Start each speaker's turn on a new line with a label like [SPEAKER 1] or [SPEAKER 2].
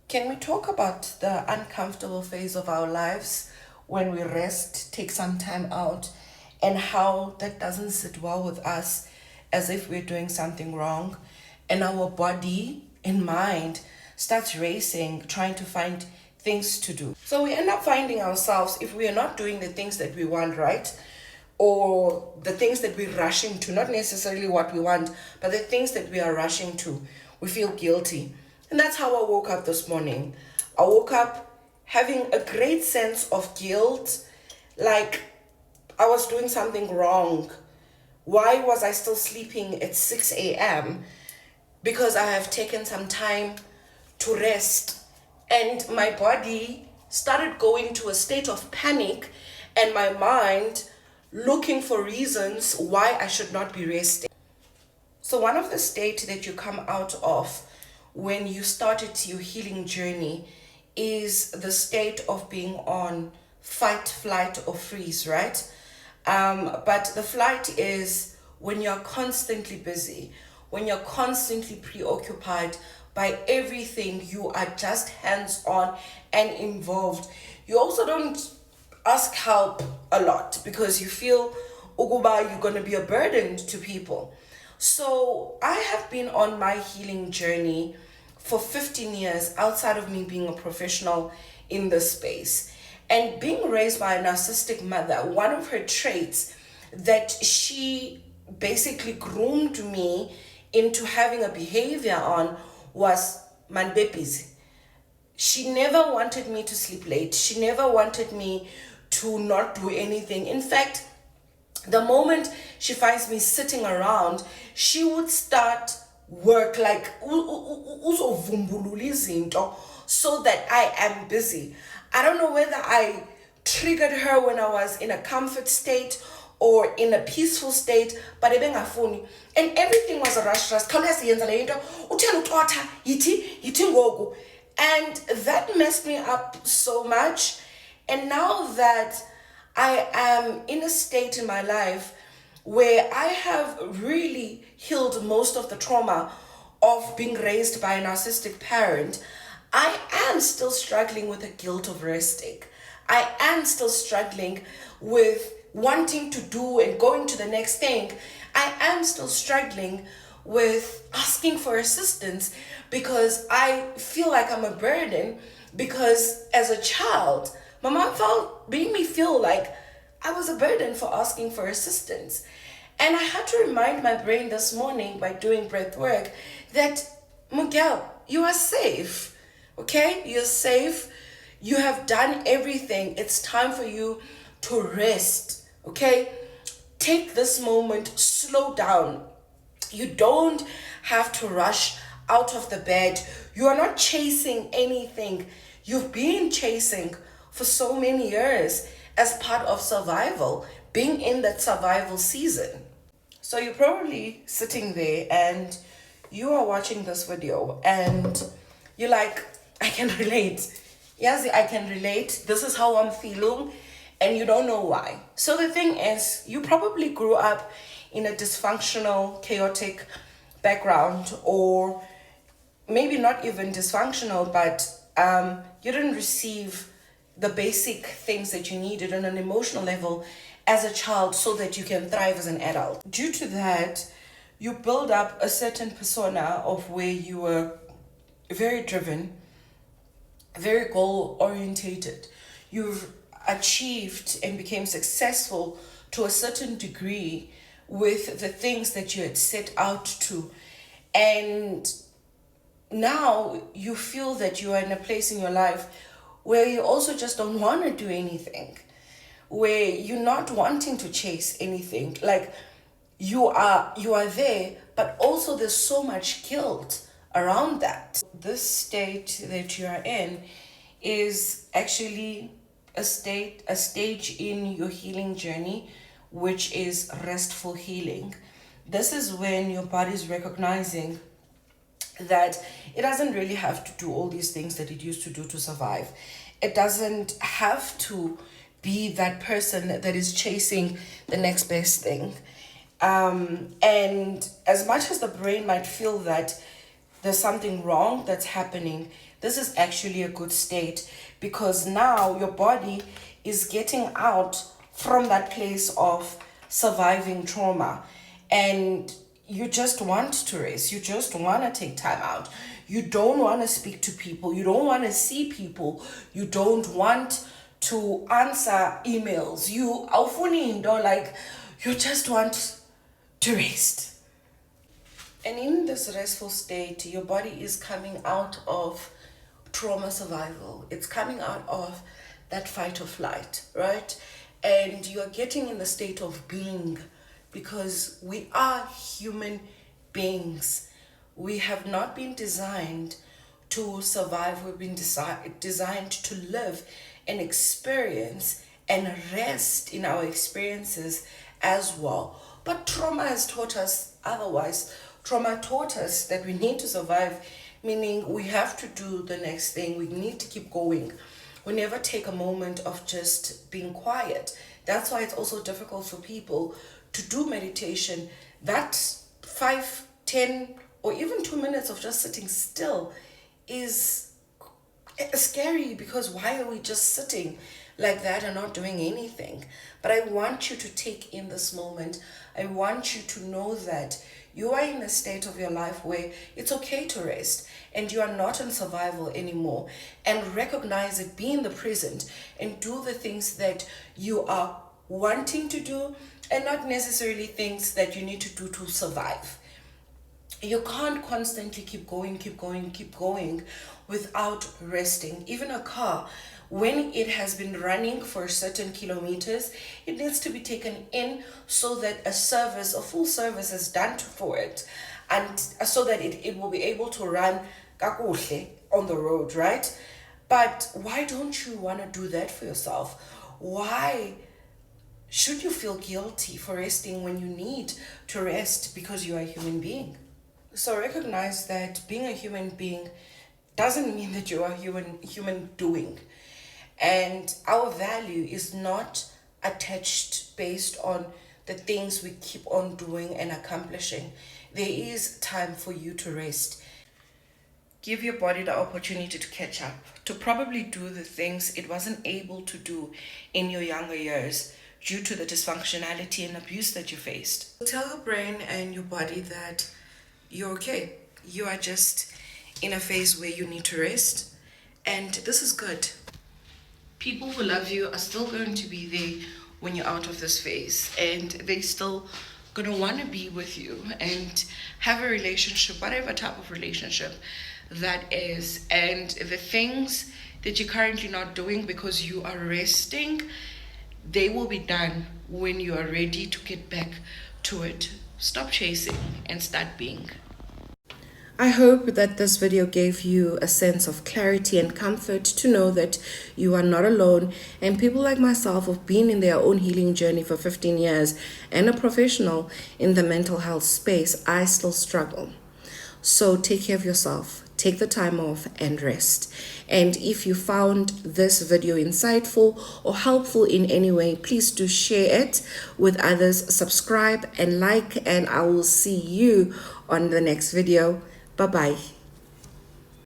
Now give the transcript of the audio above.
[SPEAKER 1] Can we talk about the uncomfortable phase of our lives when we rest, take some time out, and how that doesn't sit well with us as if we're doing something wrong, and our body and mind starts racing, trying to find things to do. So we end up finding ourselves, if we are not doing the things that we want, right? Or the things that we're rushing to, not necessarily what we want, but the things that we are rushing to, we feel guilty. And that's how I woke up this morning. I woke up having a great sense of guilt, like I was doing something wrong. Why was I still sleeping at 6 a.m.? Because I have taken some time to rest. And my body started going to a state of panic, and my mind looking for reasons why I should not be resting. So one of the states that you come out of when you started your healing journey is the state of being on fight, flight, or freeze, right? But the flight is when you're constantly busy, when you're constantly preoccupied by everything, you are just hands-on and involved. You also don't ask help a lot because you feel uguba you're going to be a burden to people. So I have been on my healing journey for 15 years outside of me being a professional in this space. And being raised by a narcissistic mother, one of her traits that she basically groomed me into having a behavior on was man babies. She never wanted me to sleep late. She never wanted me to not do anything. In fact, the moment she finds me sitting around, she would start work like so that I am busy. I don't know whether I triggered her when I was in a comfort state or in a peaceful state, but ebengafuni, and everything was a rush. And that messed me up so much. And now that I am in a state in my life where I have really healed most of the trauma of being raised by a narcissistic parent, I am still struggling with the guilt of resting. I am still struggling with wanting to do and going to the next thing. I am still struggling with asking for assistance because I feel like I'm a burden, because as a child, my mom made me feel like I was a burden for asking for assistance. And I had to remind my brain this morning by doing breath work that, Miguel, you are safe, okay? You're safe. You have done everything. It's time for you to rest, okay? Take this moment, slow down. You don't have to rush out of the bed. You are not chasing anything. You've been chasing for so many years as part of survival, being in that survival season. So you're probably sitting there and you are watching this video and you're like, I can relate. Yes, I can relate. This is how I'm feeling, and you don't know why. So the thing is, you probably grew up in a dysfunctional, chaotic background, or maybe not even dysfunctional, but you didn't receive the basic things that you needed on an emotional level as a child so that you can thrive as an adult. Due to that, you build up a certain persona of where you were very driven, very goal orientated. You've achieved and became successful to a certain degree with the things that you had set out to. And now you feel that you are in a place in your life where you also just don't want to do anything, where you're not wanting to chase anything. Like you are there, but also there's so much guilt around that. This state that you are in is actually a stage in your healing journey, which is restful healing. This is when your body is recognizing that it doesn't really have to do all these things that it used to do to survive. It doesn't have to be that person that is chasing the next best thing. And as much as the brain might feel that there's something wrong that's happening, this is actually a good state, because now your body is getting out from that place of surviving trauma, and you just want to rest. You just want to take time out. You don't want to speak to people. You don't want to see people. You don't want to answer emails. You just want to rest. And in this restful state, your body is coming out of trauma survival. It's coming out of that fight or flight, right? And you're getting in the state of being, because we are human beings. We have not been designed to survive. We've been designed to live and experience and rest in our experiences as well. But trauma has taught us otherwise. Trauma taught us that we need to survive, meaning we have to do the next thing. We need to keep going. We never take a moment of just being quiet. That's why it's also difficult for people to do meditation. That 5, 10, or even 2 minutes of just sitting still is scary, because why are we just sitting like that and not doing anything? But I want you to take in this moment. I want you to know that you are in a state of your life where it's okay to rest, and you are not in survival anymore. And recognize it, be in the present, and do the things that you are wanting to do, and not necessarily things that you need to do to survive. You can't constantly keep going without resting. Even a car, when it has been running for certain kilometers, it needs to be taken in so that a full service is done for it, and so that it will be able to run kakuhle on the road, right? But why don't you want to do that for yourself? Why should you feel guilty for resting when you need to rest, because you are a human being? So recognize that being a human being doesn't mean that you are human doing. And our value is not attached based on the things we keep on doing and accomplishing. There is time for you to rest. Give your body the opportunity to catch up, to probably do the things it wasn't able to do in your younger years due to the dysfunctionality and abuse that you faced. Tell your brain and your body that you're okay. You are just in a phase where you need to rest, and this is good. People who love you are still going to be there when you're out of this phase, and they still gonna want to be with you and have a relationship, whatever type of relationship that is. And the things that you're currently not doing because you are resting, they will be done when you are ready to get back to it. Stop chasing and start being. I hope that this video gave you a sense of clarity and comfort to know that you are not alone, and people like myself have been in their own healing journey for 15 years and a professional in the mental health space. I still struggle. So take care of yourself, take the time off and rest. And if you found this video insightful or helpful in any way, please do share it with others, subscribe and like, and I will see you on the next video. Bye-bye.